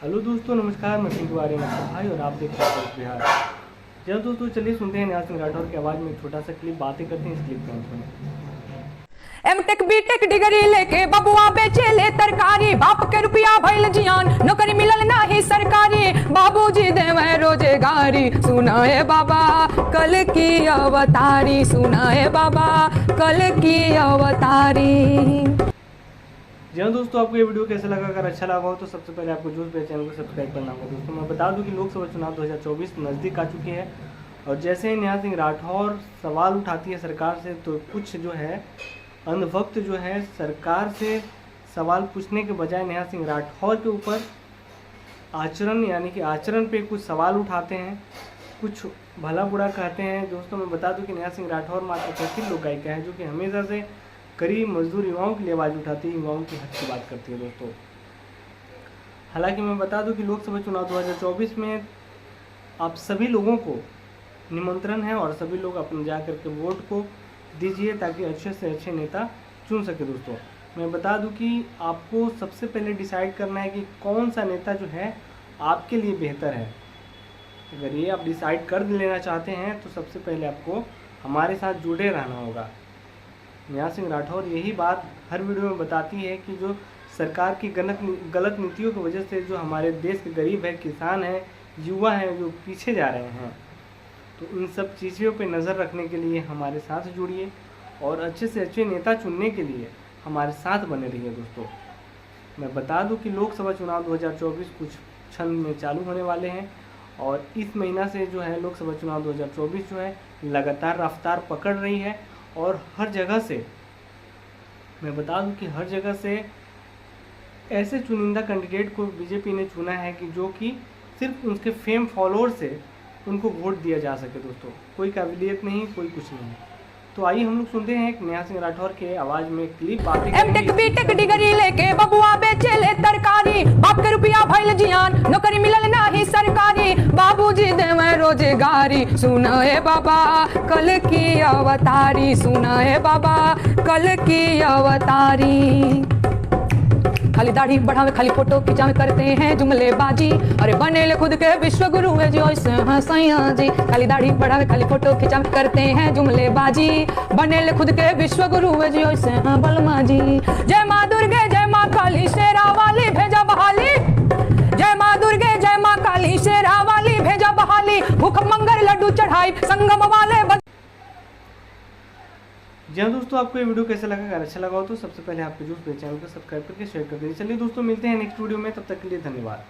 Hello दोस्तों, नमस्कार। मैं पिंटू आर्यन आपका भाई और आप देख रहे हैं बिहार। जब दोस्तों चलिए सुनते हैं न्यास सिंह राठौर की आवाज़ में एक छोटा सा क्लिप, बातें करते हैं इस क्लिप के अंत में। एमटेक बीटेक डिग्री लेके बबुआ बेचे ले तरकारी, बाप के रुपया भइल जियान, नौकरी मिलल नाही सरकारी, बाबूजी देवे रोजगारी, सुना है बाबा कल की अवतारी, सुना है बाबा कल की अवतारी। जी हाँ दोस्तों, आपको ये वीडियो कैसा लगा? अगर अच्छा लगा हो तो सबसे पहले आपको जोश पे चैनल को सब्सक्राइब करना होगा। दोस्तों मैं बता दूं कि लोकसभा चुनाव 2024 नज़दीक आ चुके हैं और जैसे ही न्यास सिंह राठौर सवाल उठाती है सरकार से, तो कुछ जो है अंधभक्त जो है सरकार से सवाल पूछने के बजाय न्यास सिंह राठौर के ऊपर आचरण यानी कि आचरण पे कुछ सवाल उठाते हैं, कुछ भला बुरा कहते हैं। दोस्तों मैं बता दूं कि न्यास सिंह राठौर मात्र प्रसिद्ध लोक गायिका है जो कि हमेशा से गरीब मजदूर युवाओं के लिए आवाज़ उठाती है, युवाओं की हक की बात करती है। दोस्तों हालांकि मैं बता दूं कि लोकसभा चुनाव 2024 में आप सभी लोगों को निमंत्रण है और सभी लोग अपने जा करके वोट को दीजिए ताकि अच्छे से अच्छे नेता चुन सके। दोस्तों मैं बता दूं कि आपको सबसे पहले डिसाइड करना है कि कौन सा नेता जो है आपके लिए बेहतर है। अगर ये आप डिसाइड कर लेना चाहते हैं तो सबसे पहले आपको हमारे साथ जुड़े रहना होगा। न्यास सिंह राठौर यही बात हर वीडियो में बताती है कि जो सरकार की गलत नीतियों की वजह से जो हमारे देश के गरीब है, किसान हैं, युवा हैं जो पीछे जा रहे हैं, तो इन सब चीज़ों पे नज़र रखने के लिए हमारे साथ जुड़िए और अच्छे से अच्छे नेता चुनने के लिए हमारे साथ बने रहिए। दोस्तों मैं बता दूं कि लोकसभा चुनाव 2024 कुछ क्षण में चालू होने वाले हैं और इस महीना से जो है लोकसभा चुनाव 2024 जो है लगातार रफ्तार पकड़ रही है और हर जगह से मैं बता दूं कि हर जगह से ऐसे चुनिंदा कैंडिडेट को बीजेपी ने चुना है कि जो कि सिर्फ उनके फेम फॉलोअर से उनको वोट दिया जा सके। दोस्तों कोई काबिलियत नहीं, कोई कुछ नहीं। तो आइए हम लोग सुनते हैं एक न्यास सिंह राठौर के आवाज में क्लिप, बातें एमटेक बीटेक डिग्री लेके बबुआ बेचे ले तरकारी, बाप के रुपया भइल जियान, नौकरी मिलल नाही सरकारी, बाबूजी देवे रोजगारी, सुना है बाबा कल की अवतारी, सुना है बाबा कल की अवतारी। खाली दाढ़ी बढ़ावे, खाली फोटो खिंचावे, करते हैं जुमलेबाजी, अरे बने खुद के विश्व गुरु है जो ऐसे हैं सैया जी। खाली दाढ़ी बढ़ावे, खाली फोटो खिंचावे, करते हैं जुमलेबाजी, बने खुद के विश्व गुरु है जो ऐसे हैं बलमा जी। जय माँ दुर्गे जय माँ काली शेरा वाली भेजा बहाली, जय माँ दुर्गे जय माँ काली शेरा वाली भेजा बहाली, भूख मंगर लड्डू चढ़ाई संगम वाले। जी हाँ दोस्तों, आपको ये वीडियो कैसा लगा? अगर अच्छा लगा हो तो सबसे पहले आपके जूस पे चैनल को सब्सक्राइब करके शेयर कर दीजिए। चलिए दोस्तों मिलते हैं नेक्स्ट वीडियो में, तब तक के लिए धन्यवाद।